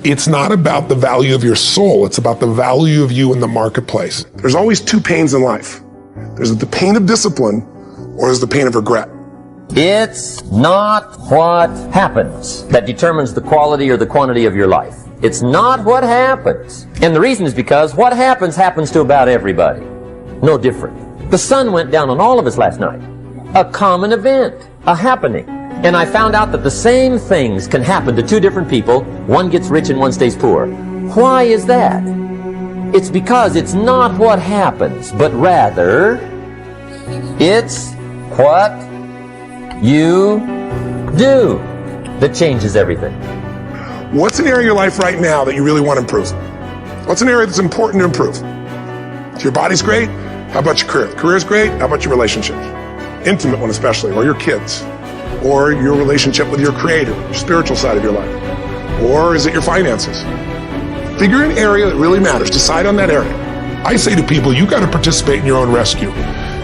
It's not about the value of your soul. It's about the value of you in the marketplace. There's always two pains in life. There's the pain of discipline or there's the pain of regret. It's not what happens that determines the quality or the quantity of your life. It's not what happens. And the reason is because what happens to about everybody. No different. The sun went down on all of us last night. A common event, a happening. And I found out that the same things can happen to two different people. One gets rich and one stays poor. Why is that? It's because it's not what happens, but rather it's what you do that changes everything. What's an area of your life right now that you really want to improve? What's an area that's important to improve? If your body's great, how about your career? Career's great, how about your relationships? Intimate one especially, or your kids, or your relationship with your creator, your spiritual side of your life, or is it your finances? Figure an area that really matters, decide on that area. I say to people, you got to participate in your own rescue.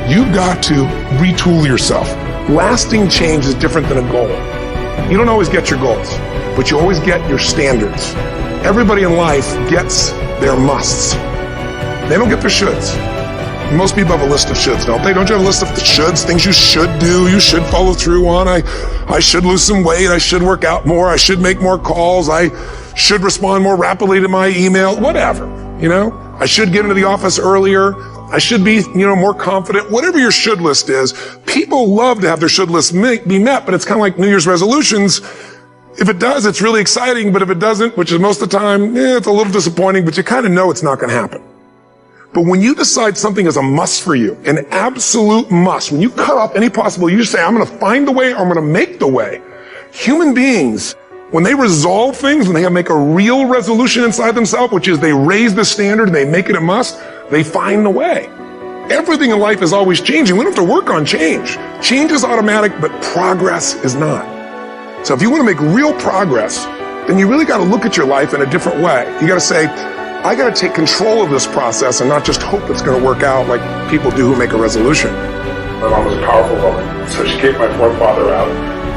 You've got to retool yourself. Lasting change is different than a goal. You don't always get your goals, but you always get your standards. Everybody in life gets their musts. They don't get their shoulds. Most people have a list of shoulds, don't they? Don't you have a list of the shoulds, things you should do, you should follow through on? I should lose some weight, I should work out more, I should make more calls, I should respond more rapidly to my email, whatever, you know? I should get into the office earlier, I should be, more confident. Whatever your should list is, people love to have their should list be met, but it's kind of like New Year's resolutions. If it does, it's really exciting, but if it doesn't, which is most of the time, it's a little disappointing, but you kind of know it's not going to happen. But when you decide something is a must for you, an absolute must, when you cut off any possible, you just say, I'm going to find the way or I'm going to make the way. Human beings, when they resolve things, when they make a real resolution inside themselves, which is they raise the standard and they make it a must, they find the way. Everything in life is always changing. We don't have to work on change. Change is automatic, but progress is not. So if you want to make real progress, then you really got to look at your life in a different way. You got to say, I got to take control of this process and not just hope it's going to work out like people do who make a resolution. My mom was a powerful woman, so she kicked my forefather out,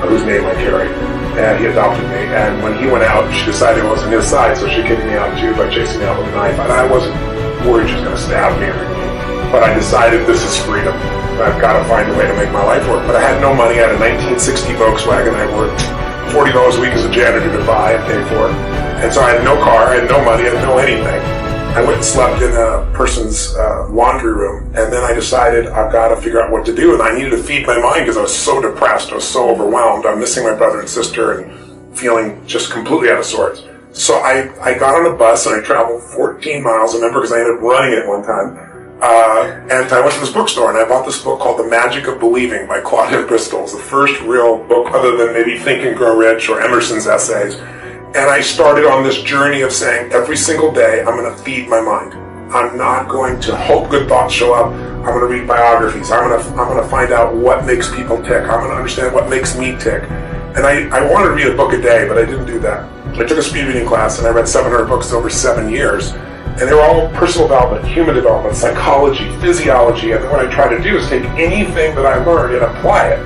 whose name I carry, and he adopted me. And when he went out, she decided it wasn't his side, so she kicked me out too by chasing me out with a knife. And I wasn't worried she was going to stab me or anything, but I decided this is freedom. I've got to find a way to make my life work. But I had no money. I had a 1960 Volkswagen I worked $40 a week as a janitor to buy and pay for. And so I had no car, I had no money, I had no anything. I went and slept in a person's laundry room, and then I decided I've got to figure out what to do, and I needed to feed my mind because I was so depressed, I was so overwhelmed. I'm missing my brother and sister and feeling just completely out of sorts. So I got on a bus and I traveled 14 miles, I remember, because I ended up running it one time. And I went to this bookstore and I bought this book called The Magic of Believing by Claudia Bristol. It's the first real book other than maybe Think and Grow Rich or Emerson's essays. And I started on this journey of saying every single day I'm going to feed my mind. I'm not going to hope good thoughts show up. I'm going to read biographies. I'm going to find out what makes people tick. I'm going to understand what makes me tick. And I wanted to read a book a day, but I didn't do that. I took a speed reading class and I read 700 books over 7 years. And they were all personal development, human development, psychology, physiology. And then what I try to do is take anything that I learned and apply it.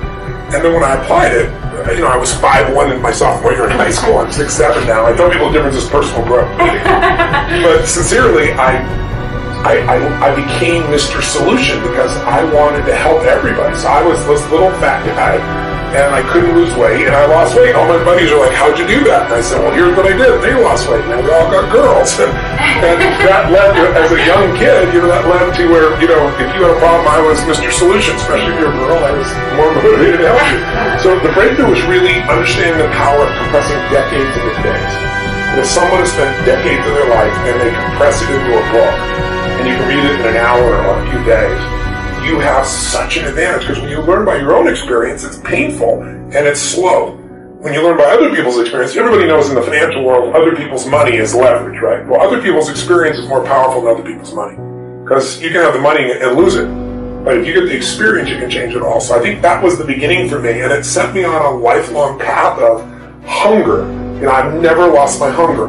And then when I applied it, I was 5'1" in my sophomore year in high school. I'm 6'7" now. I tell people the difference is personal growth. But sincerely, I became Mr. Solution because I wanted to help everybody. So I was this little fat guy, and I couldn't lose weight, and I lost weight. All my buddies are like, how'd you do that? And I said, well, here's what I did. They lost weight, and we all got girls. And that led to, as a young kid, that led to where, if you had a problem, I was Mr. Solution. Especially if you're a girl, I was more motivated to help you. So the breakthrough was really understanding the power of compressing decades into days. And if someone has spent decades of their life and they compress it into a book, and you can read it in an hour or a few days, you have such an advantage, because when you learn by your own experience, it's painful and it's slow. When you learn by other people's experience, everybody knows in the financial world, other people's money is leverage, right? Well, other people's experience is more powerful than other people's money, because you can have the money and lose it. But if you get the experience, you can change it all. So I think that was the beginning for me, and it set me on a lifelong path of hunger. I've never lost my hunger.